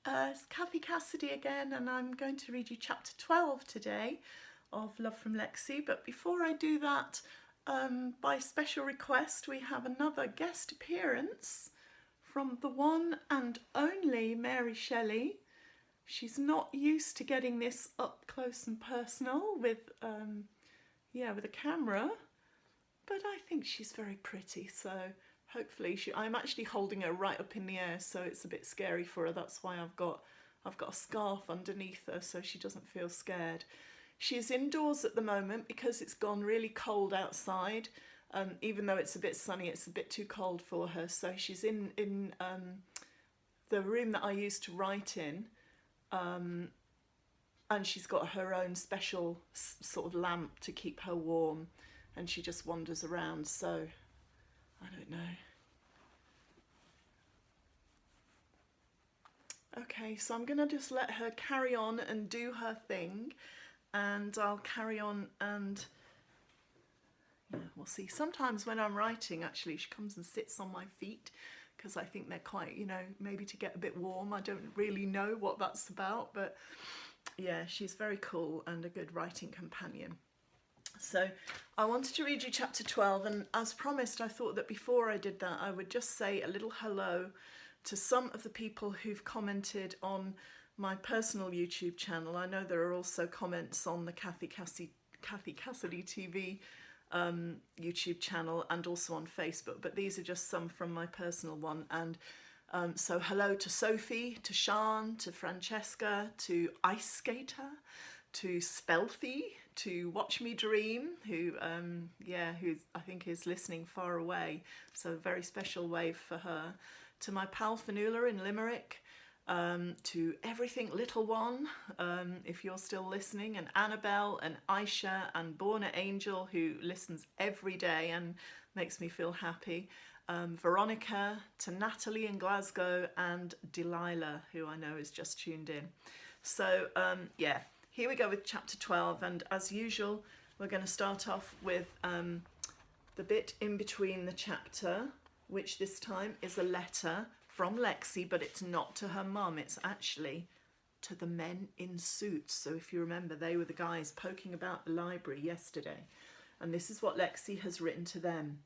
It's Kathy Cassidy again, and I'm going to read you chapter 12 today of Love from Lexie. But before I do that, by special request, we have another guest appearance from the one and only Mary Shelley. She's not used to getting this up close and personal with a camera, but I think she's very pretty, so hopefully I'm actually holding her right up in the air, so it's a bit scary for her. That's why I've got a scarf underneath her so she doesn't feel scared. She's indoors at the moment because it's gone really cold outside. Even though it's a bit sunny, it's a bit too cold for her. So she's in the room that I used to write in, and she's got her own special sort of lamp to keep her warm, and she just wanders around. So I don't know. Okay, so I'm gonna just let her carry on and do her thing, and I'll carry on, and yeah, we'll see. Sometimes when I'm writing, actually, she comes and sits on my feet because I think they're quite, maybe to get a bit warm. I don't really know what that's about, but yeah, she's very cool and a good writing companion. So I wanted to read you chapter 12, and as promised, I thought that before I did that, I would just say a little hello to some of the people who've commented on my personal YouTube channel. I know there are also comments on the Kathy Cassidy TV YouTube channel and also on Facebook, but these are just some from my personal one. And so hello to Sophie, to Sean, to Francesca, to Ice Skater, to Spelthy, to Watch Me Dream, who I think is listening far away, so a very special wave for her. To my pal Fanula in Limerick, to Everything Little One, if you're still listening, and Annabelle and Aisha and Borna Angel, who listens every day and makes me feel happy. Veronica, to Natalie in Glasgow, and Delilah, who I know is just tuned in. So yeah, here we go with chapter 12, and as usual, we're going to start off with the bit in between the chapter, which this time is a letter from Lexie, but it's not to her mum, it's actually to the men in suits. So if you remember, they were the guys poking about the library yesterday, and this is what Lexie has written to them.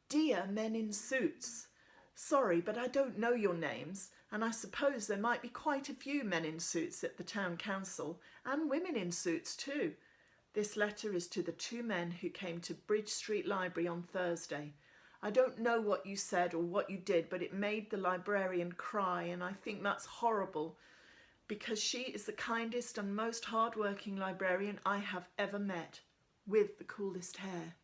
Dear men in suits, sorry, but I don't know your names, and I suppose there might be quite a few men in suits at the town council, and women in suits too. This letter is to the two men who came to Bridge Street Library on Thursday. I don't know what you said or what you did, but it made the librarian cry, and I think that's horrible, because she is the kindest and most hard-working librarian I have ever met, with the coolest hair.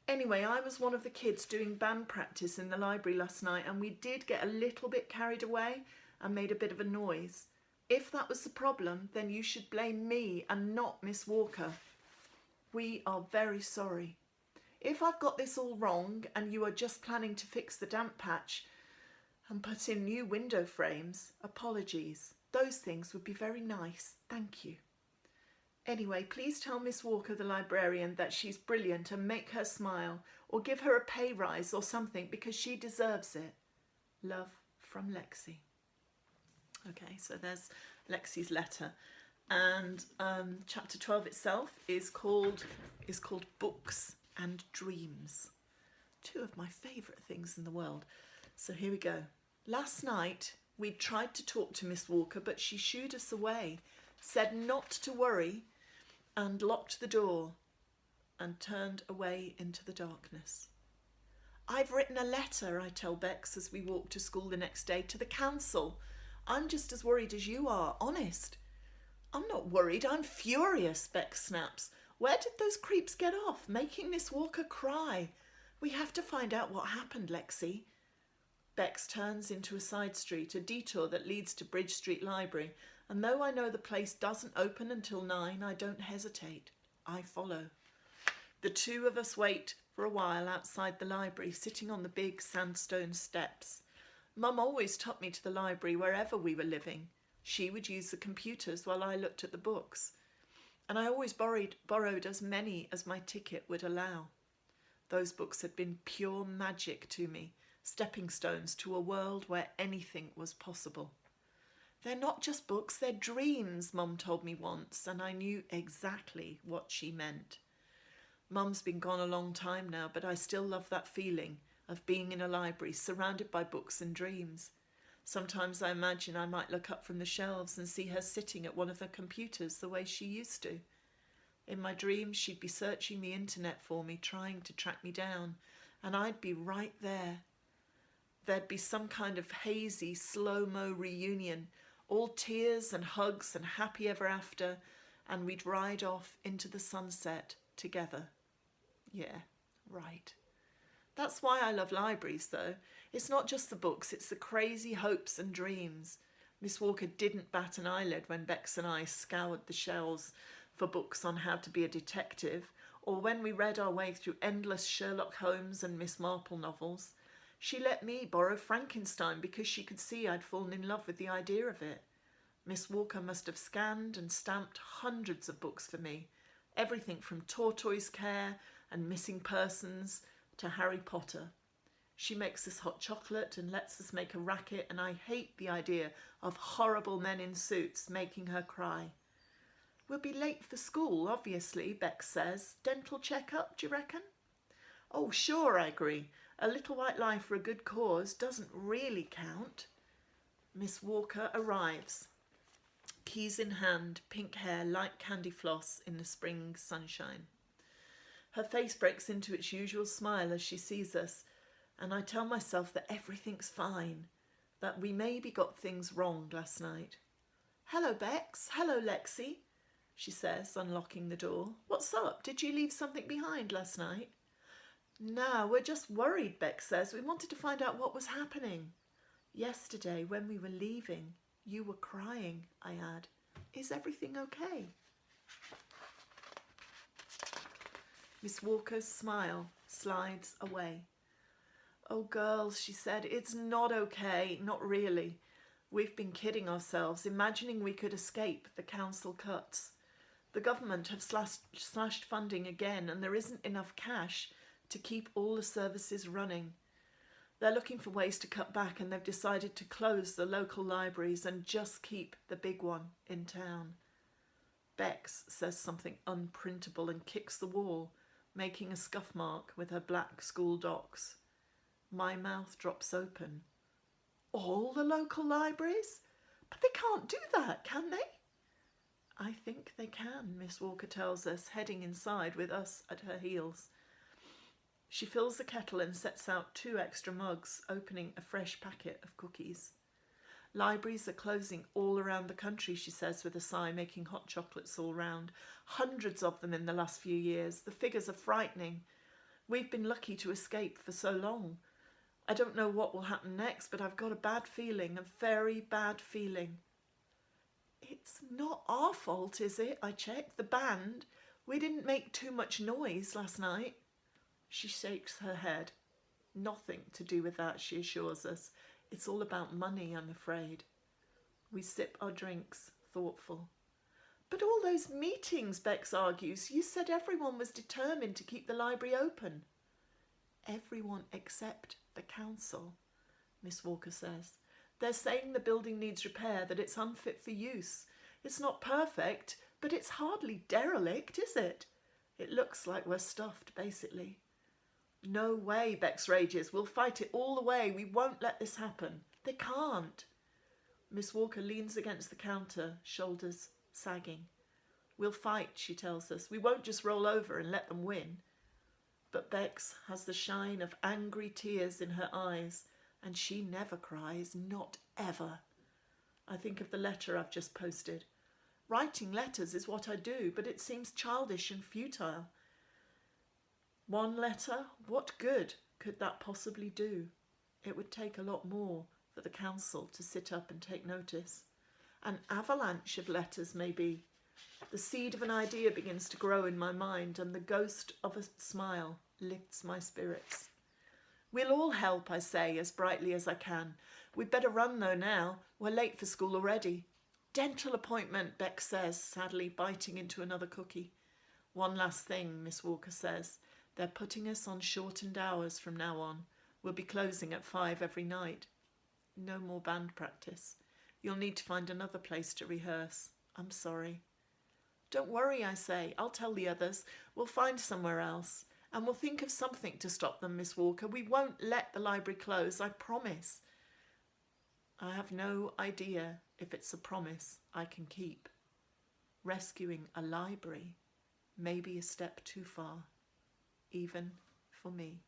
Anyway, I was one of the kids doing band practice in the library last night, and we did get a little bit carried away and made a bit of a noise. If that was the problem, then you should blame me and not Miss Walker. We are very sorry. If I've got this all wrong and you are just planning to fix the damp patch and put in new window frames, apologies. Those things would be very nice, thank you. Anyway, please tell Miss Walker, the librarian, that she's brilliant and make her smile, or give her a pay rise or something, because she deserves it. Love from Lexie. Okay, so there's Lexie's letter. And chapter 12 itself is called Books and Dreams. Two of my favourite things in the world. So here we go. Last night we tried to talk to Miss Walker, but she shooed us away, said not to worry, and locked the door and turned away into the darkness. I've written a letter, I tell Bex as we walk to school the next day, to the council. I'm just as worried as you are, honest. I'm not worried, I'm furious, Bex snaps. Where did those creeps get off, making Miss Walker cry? We have to find out what happened, Lexie. Bex turns into a side street, a detour that leads to Bridge Street Library, and though I know the place doesn't open until 9, I don't hesitate. I follow. The two of us wait for a while outside the library, sitting on the big sandstone steps. Mum always took me to the library wherever we were living. She would use the computers while I looked at the books, and I always borrowed as many as my ticket would allow. Those books had been pure magic to me, stepping stones to a world where anything was possible. They're not just books, they're dreams, Mum told me once, and I knew exactly what she meant. Mum's been gone a long time now, but I still love that feeling of being in a library surrounded by books and dreams. Sometimes I imagine I might look up from the shelves and see her sitting at one of the computers the way she used to. In my dreams, she'd be searching the internet for me, trying to track me down, and I'd be right there. There'd be some kind of hazy, slow-mo reunion, all tears and hugs and happy ever after, and we'd ride off into the sunset together. Yeah, right. That's why I love libraries, though. It's not just the books, it's the crazy hopes and dreams. Miss Walker didn't bat an eyelid when Bex and I scoured the shelves for books on how to be a detective, or when we read our way through endless Sherlock Holmes and Miss Marple novels. She let me borrow Frankenstein because she could see I'd fallen in love with the idea of it. Miss Walker must have scanned and stamped hundreds of books for me, everything from Tortoise Care and Missing Persons to Harry Potter. She makes us hot chocolate and lets us make a racket, and I hate the idea of horrible men in suits making her cry. We'll be late for school, obviously, Bex says. Dental checkup, do you reckon? Oh, sure, I agree. A little white lie for a good cause doesn't really count. Miss Walker arrives. Keys in hand, pink hair, light candy floss in the spring sunshine. Her face breaks into its usual smile as she sees us, and I tell myself that everything's fine, that we maybe got things wrong last night. Hello, Bex. Hello, Lexie, she says, unlocking the door. What's up? Did you leave something behind last night? No, we're just worried, Bex says. We wanted to find out what was happening. Yesterday, when we were leaving, you were crying, I add. Is everything okay? Miss Walker's smile slides away. Oh, girls, she said, it's not okay, not really. We've been kidding ourselves, imagining we could escape the council cuts. The government have slashed funding again, and there isn't enough cash to keep all the services running. They're looking for ways to cut back, and they've decided to close the local libraries and just keep the big one in town. Bex says something unprintable and kicks the wall, making a scuff mark with her black school docs. My mouth drops open. All the local libraries? But they can't do that, can they? I think they can, Miss Walker tells us, heading inside with us at her heels. She fills the kettle and sets out 2 extra mugs, opening a fresh packet of cookies. Libraries are closing all around the country, she says with a sigh, making hot chocolates all round. Hundreds of them in the last few years. The figures are frightening. We've been lucky to escape for so long. I don't know what will happen next, but I've got a bad feeling, a very bad feeling. It's not our fault, is it? I checked. The band. We didn't make too much noise last night. She shakes her head. Nothing to do with that, she assures us. It's all about money, I'm afraid. We sip our drinks, thoughtful. But all those meetings, Bex argues, you said everyone was determined to keep the library open. Everyone except the council, Miss Walker says. They're saying the building needs repair, that it's unfit for use. It's not perfect, but it's hardly derelict, is it? It looks like we're stuffed, basically. No way, Bex rages. We'll fight it all the way. We won't let this happen. They can't. Miss Walker leans against the counter, shoulders sagging. We'll fight, she tells us. We won't just roll over and let them win. But Bex has the shine of angry tears in her eyes, and she never cries, not ever. I think of the letter I've just posted. Writing letters is what I do, but it seems childish and futile. One letter? What good could that possibly do? It would take a lot more for the council to sit up and take notice. An avalanche of letters, maybe. The seed of an idea begins to grow in my mind, and the ghost of a smile lifts my spirits. We'll all help, I say, as brightly as I can. We'd better run, though, now. We're late for school already. Dental appointment, Bex says, sadly biting into another cookie. One last thing, Miss Walker says. They're putting us on shortened hours from now on. We'll be closing at 5 every night. No more band practice. You'll need to find another place to rehearse. I'm sorry. Don't worry, I say. I'll tell the others. We'll find somewhere else. And we'll think of something to stop them, Miss Walker. We won't let the library close, I promise. I have no idea if it's a promise I can keep. Rescuing a library may be a step too far, even for me.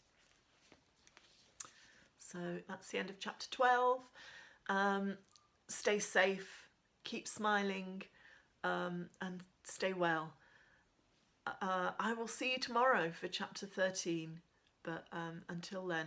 So that's the end of chapter 12. Stay safe, keep smiling, and stay well. I will see you tomorrow for chapter 13, but until then,